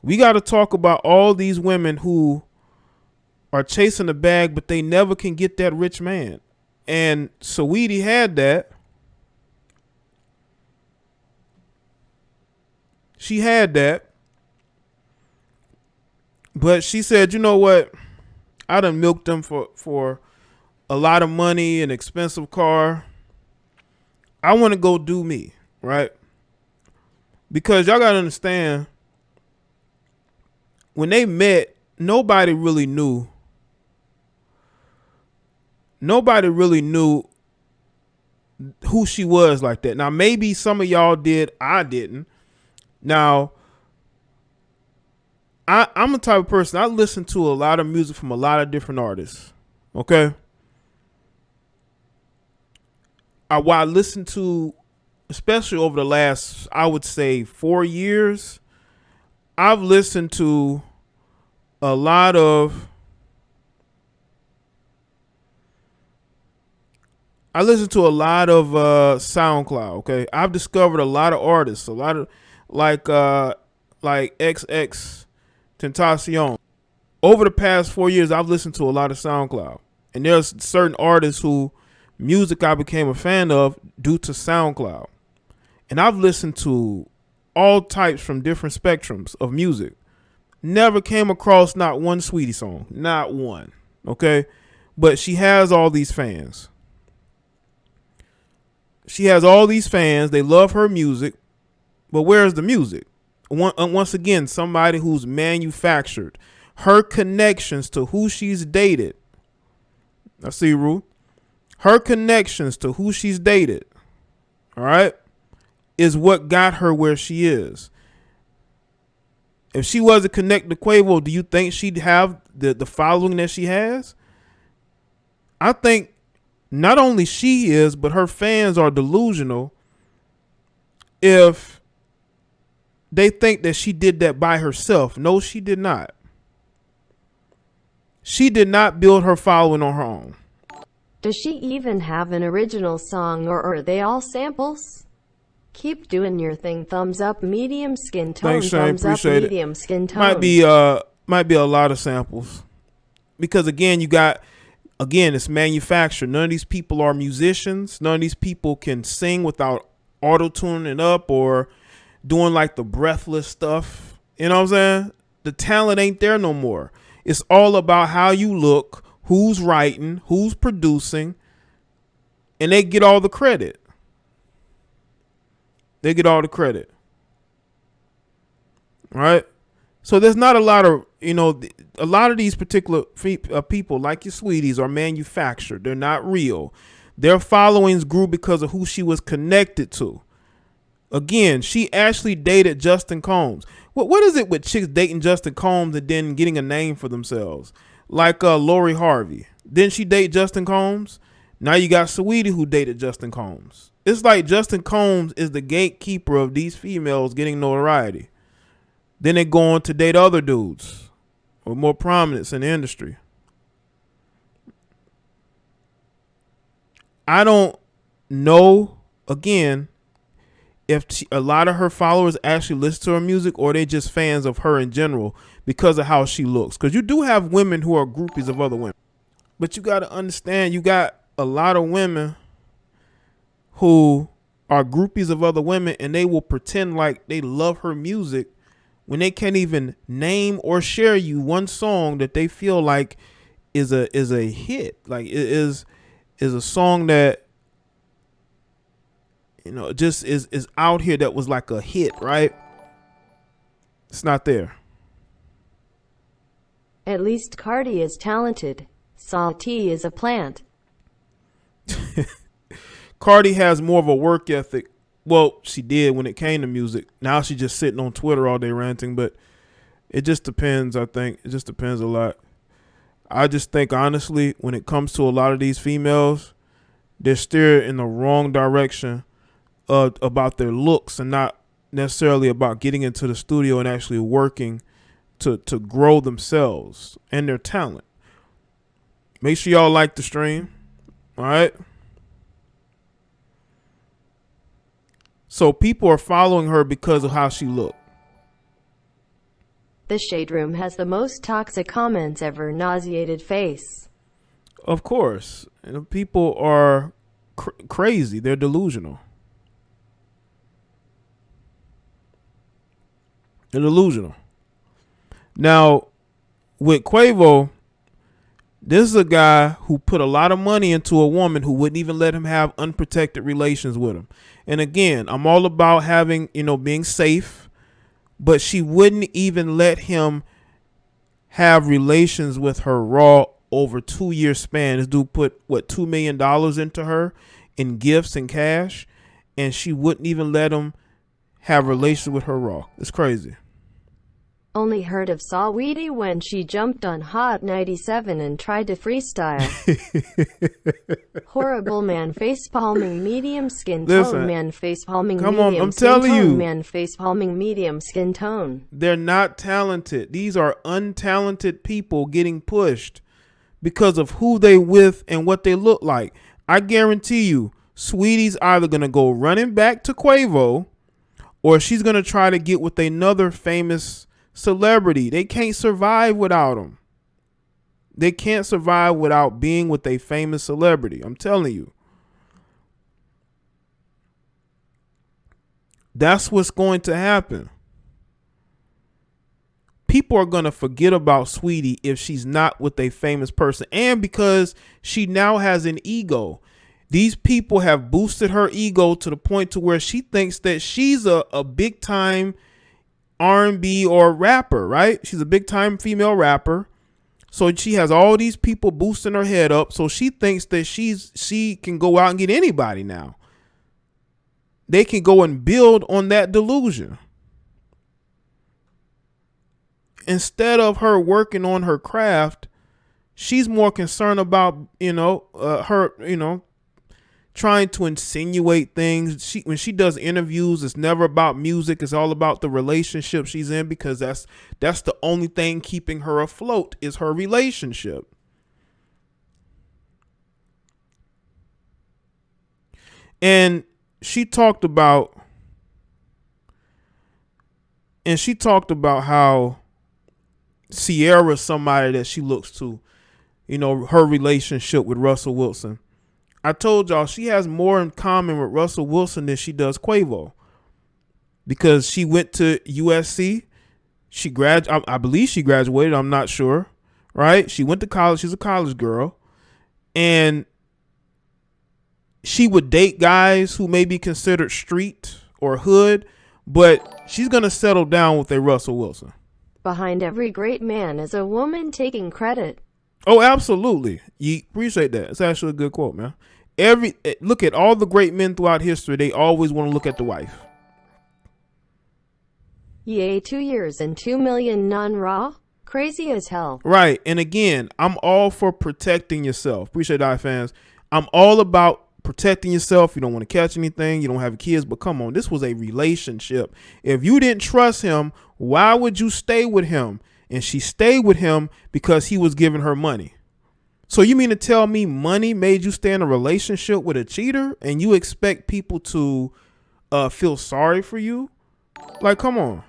We got to talk about all these women who are chasing the bag, but they never can get that rich man. And Saweetie had that. She had that. But she said, you know what? I done milked them for a lot of money, an expensive car. I want to go do me, right? Because y'all got to understand, when they met, nobody really knew. Nobody really knew who she was like that. Now, maybe some of y'all did. I didn't. Now, I'm the type of person, I listen to a lot of music from a lot of different artists. Okay? What I listen to, especially over the last, I would say 4 years, I've listened to a lot of SoundCloud. Okay, I've discovered a lot of artists, a lot of like XX Tentacion. Over the past 4 years, I've listened to a lot of SoundCloud, and there's certain artists who music I became a fan of due to SoundCloud, and I've listened to all types from different spectrums of music. Never came across not one Saweetie song, not one. Okay, but she has all these fans. She has all these fans. They love her music, but where's the music? Once again, somebody who's manufactured her connections to who she's dated. I see, Rue. Her connections to who she's dated, all right, is what got her where she is. If she wasn't connected to Quavo, do you think she'd have the following that she has? I think not only she is, but her fans are delusional if they think that she did that by herself. No, she did not. She did not build her following on her own. Does she even have an original song, or are they all samples? Keep doing your thing. Thumbs up, medium skin tone. Thanks, Shane. Thumbs up, Appreciate it. medium skin tone. Might be a lot of samples. Because again, it's manufactured. None of these people are musicians. None of these people can sing without auto-tuning it up or doing like the breathless stuff. You know what I'm saying? The talent ain't there no more. It's all about how you look, who's writing, who's producing, and they get all the credit. They get all the credit. All right? So there's not a lot of, a lot of these particular people like your Saweeties are manufactured. They're not real. Their followings grew because of who she was connected to. Again, she actually dated Justin Combs. What is it with chicks dating Justin Combs and then getting a name for themselves? Like Lori Harvey. Didn't she date Justin Combs? Now you got Saweetie who dated Justin Combs. It's like Justin Combs is the gatekeeper of these females getting notoriety. Then they go on to date other dudes with more prominence in the industry. I don't know, again, if a lot of her followers actually listen to her music or they just fans of her in general because of how she looks. Because you do have women who are groupies of other women. But you got to understand, you got a lot of women who are groupies of other women and they will pretend like they love her music when they can't even name or share you one song that they feel like is a hit. Like it is a song that, just is out here that was like a hit, right? It's not there. At least Cardi is talented. Saweetie is a plant. Cardi has more of a work ethic. Well, she did when it came to music. Now she's just sitting on Twitter all day ranting, but it just depends, I think. It just depends a lot. I just think, honestly, when it comes to a lot of these females, they're steered in the wrong direction about their looks and not necessarily about getting into the studio and actually working to grow themselves and their talent. Make sure y'all like the stream. All right. So people are following her because of how she looked. The Shade Room has the most toxic comments ever. Nauseated face. Of course. And people are crazy. They're delusional. They're delusional. Now, with Quavo, this is a guy who put a lot of money into a woman who wouldn't even let him have unprotected relations with him. And again, I'm all about having, being safe, but she wouldn't even let him have relations with her raw over 2-year span. This dude put $2 million into her in gifts and cash, and she wouldn't even let him have relations with her raw. It's crazy. Only heard of Saweetie when she jumped on Hot 97 and tried to freestyle. Horrible man facepalming medium skin tone. Listen, Man facepalming come medium on, I'm skin telling tone. you. Man facepalming medium skin tone. They're not talented. These are untalented people getting pushed because of who they with and what they look like. I guarantee you, Sweetie's either going to go running back to Quavo or she's going to try to get with another famous celebrity. They can't survive without them. They can't survive without being with a famous celebrity. I'm telling you. That's what's going to happen. People are going to forget about Saweetie if she's not with a famous person. And because she now has an ego. These people have boosted her ego to the point to where she thinks that she's a big time R&B or rapper, right? She's a big time female rapper. So she has all these people boosting her head up. So she thinks that she can go out and get anybody now. They can go and build on that delusion. Instead of her working on her craft, she's more concerned about, her, trying to insinuate things. When she does interviews, it's never about music. It's all about the relationship she's in, because that's the only thing keeping her afloat is her relationship. And she talked about how Sierra's somebody that she looks to, her relationship with Russell Wilson. I told y'all she has more in common with Russell Wilson than she does Quavo, because she went to USC. I believe she graduated. I'm not sure. Right. She went to college. She's a college girl, and she would date guys who may be considered street or hood, but she's going to settle down with a Russell Wilson. Behind every great man is a woman taking credit. Oh, absolutely. You appreciate that. It's actually a good quote, man. Look at all the great men throughout history. They always want to look at the wife. Yay, 2 years and 2 million non-raw? Crazy as hell. Right. And again, I'm all for protecting yourself. Appreciate that, fans. I'm all about protecting yourself. You don't want to catch anything. You don't have kids. But come on, this was a relationship. If you didn't trust him, why would you stay with him? And she stayed with him because he was giving her money. So you mean to tell me money made you stay in a relationship with a cheater and you expect people to feel sorry for you? Like, come on.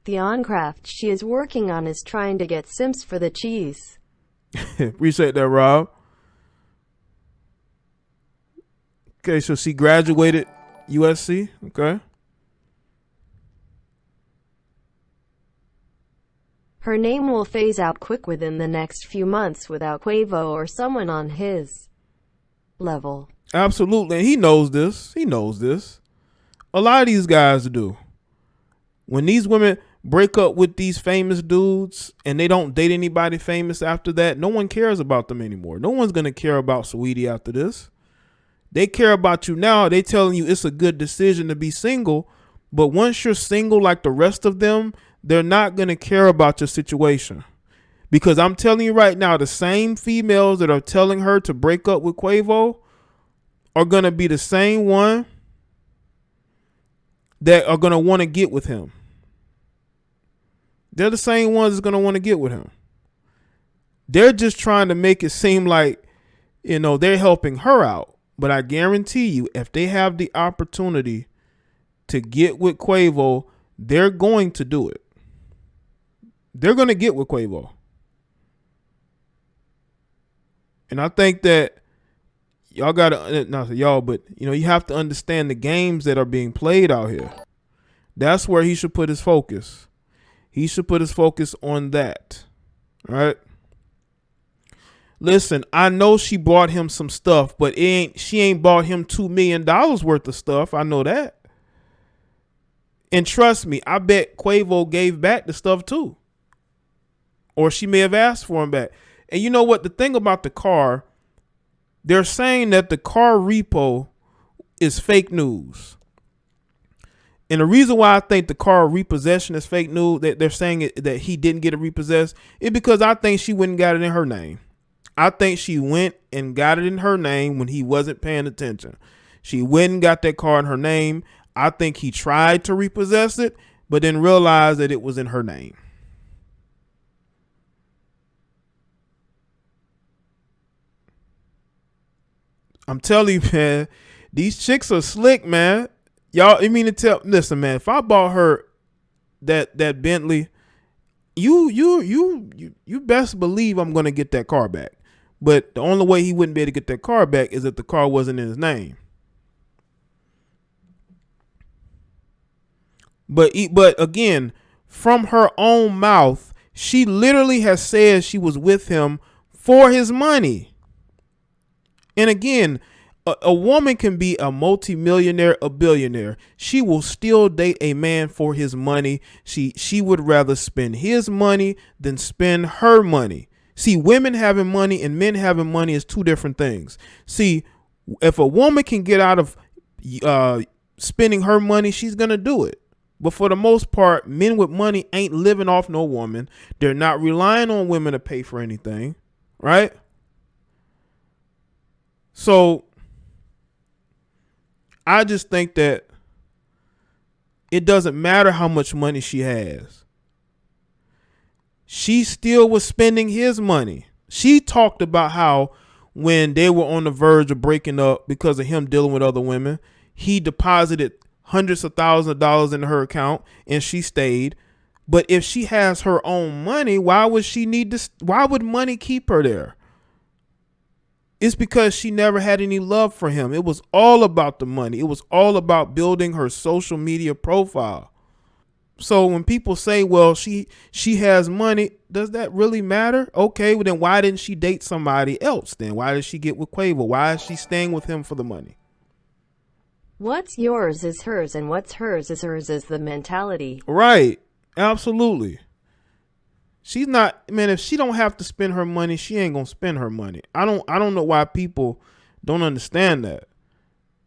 The on-craft she is working on is trying to get simps for the cheese. Appreciate that, Rob. Okay, so she graduated USC. Okay. Her name will phase out quick within the next few months without Quavo or someone on his level. Absolutely. And he knows this. He knows this. A lot of these guys do. When these women break up with these famous dudes and they don't date anybody famous after that, no one cares about them anymore. No one's going to care about Saweetie after this. They care about you now. They telling you it's a good decision to be single. But once you're single like the rest of them, they're not going to care about your situation. Because I'm telling you right now, the same females that are telling her to break up with Quavo are going to be the same one that are going to want to get with him. They're the same ones that's going to want to get with him. They're just trying to make it seem like, they're helping her out. But I guarantee you, if they have the opportunity to get with Quavo, they're going to do it. They're going to get with Quavo. And I think that y'all got to, not y'all, but you have to understand the games that are being played out here. That's where he should put his focus. He should put his focus on that. All right. Listen, I know she bought him some stuff, but she ain't bought him $2 million worth of stuff. I know that. And trust me, I bet Quavo gave back the stuff too. Or she may have asked for him back. And you know what? The thing about the car, they're saying that the car repo is fake news. And the reason why I think the car repossession is fake news, that they're saying that he didn't get it repossessed, is because I think she went and got it in her name. I think she went and got it in her name when he wasn't paying attention. She went and got that car in her name. I think he tried to repossess it, but then realized that it was in her name. I'm telling you, man, these chicks are slick, man. Y'all, I mean to tell, listen, man, if I bought her that Bentley, you best believe I'm gonna get that car back. But the only way he wouldn't be able to get that car back is if the car wasn't in his name. But again, from her own mouth, she literally has said she was with him for his money. And again, a woman can be a multimillionaire, a billionaire. She will still date a man for his money. She would rather spend his money than spend her money. See, women having money and men having money is two different things. See, if a woman can get out of spending her money, she's going to do it. But for the most part, men with money ain't living off no woman. They're not relying on women to pay for anything, right? So I just think that it doesn't matter how much money she has. She still was spending his money. She talked about how when they were on the verge of breaking up because of him dealing with other women, he deposited hundreds of thousands of dollars in her account and she stayed. But if she has her own money, why would she need this? Why would money keep her there? It's because she never had any love for him. It was all about the money. It was all about building her social media profile. So when people say, well, she has money, does that really matter? Okay, well then why didn't she date somebody else then? Why did she get with Quavo? Why is she staying with him for the money? What's yours is hers, and what's hers is the mentality. Right. Absolutely. She's not, man, if she don't have to spend her money, she ain't gonna spend her money. I don't know why people don't understand that.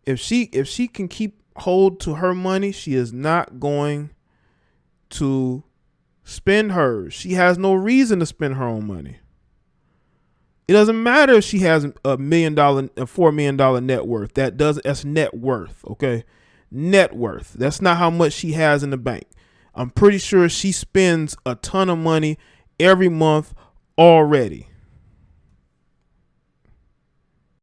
If she can keep hold to her money, she is not going to spend hers. She has no reason to spend her own money. It doesn't matter if she has $4 million net worth. That's net worth. Okay. Net worth. That's not how much she has in the bank. I'm pretty sure she spends a ton of money every month already.